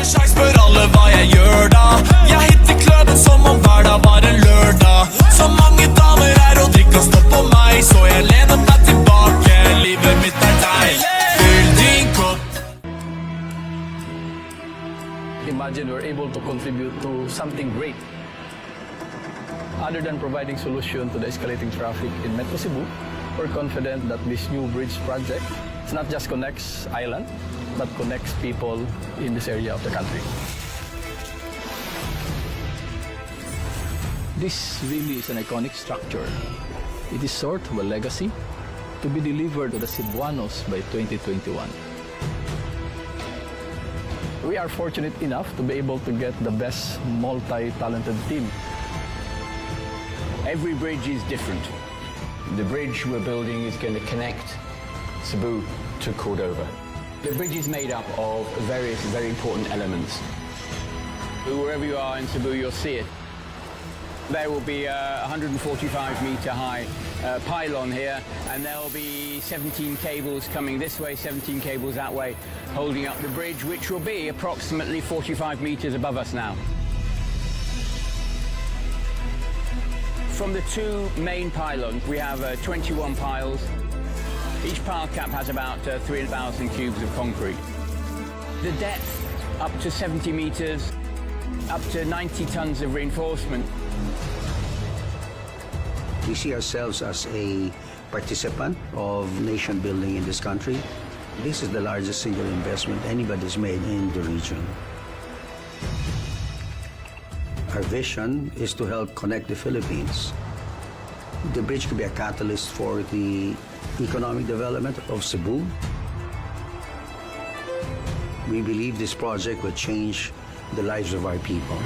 sjans, spør alle hva jeg gjør da. Jeg hitter kløben som om hverdag var en lørdag. Så mange damer her og drikka står på meg, så jeg lener meg tilbake. Livet mitt er deg. Fyll din kopp. Imagine we're able to contribute to something great. Other than providing solution to the escalating traffic in Metro Cebu, we're confident that this new bridge project not just connects island, but connects people in this area of the country. This really is an iconic structure. It is sort of a legacy to be delivered to the Cebuanos by 2021. We are fortunate enough to be able to get the best multi-talented team. Every bridge is different. The bridge we're building is going to connect Cebu to Cordova. The bridge is made up of various very important elements. Wherever you are in Cebu, you'll see it. There will be a 145-meter high pylon here, and there will be 17 cables coming this way, 17 cables that way, holding up the bridge, which will be approximately 45 meters above us now. From the two main pylons, we have 21 piles. Each pile cap has about 3,000 cubes of concrete. The depth up to 70 meters, up to 90 tons of reinforcement. We see ourselves as a participant of nation building in this country. This is the largest single investment anybody's made in the region. Our vision is to help connect the Philippines. The bridge could be a catalyst for the economic development of Cebu. We believe this project will change the lives of our people.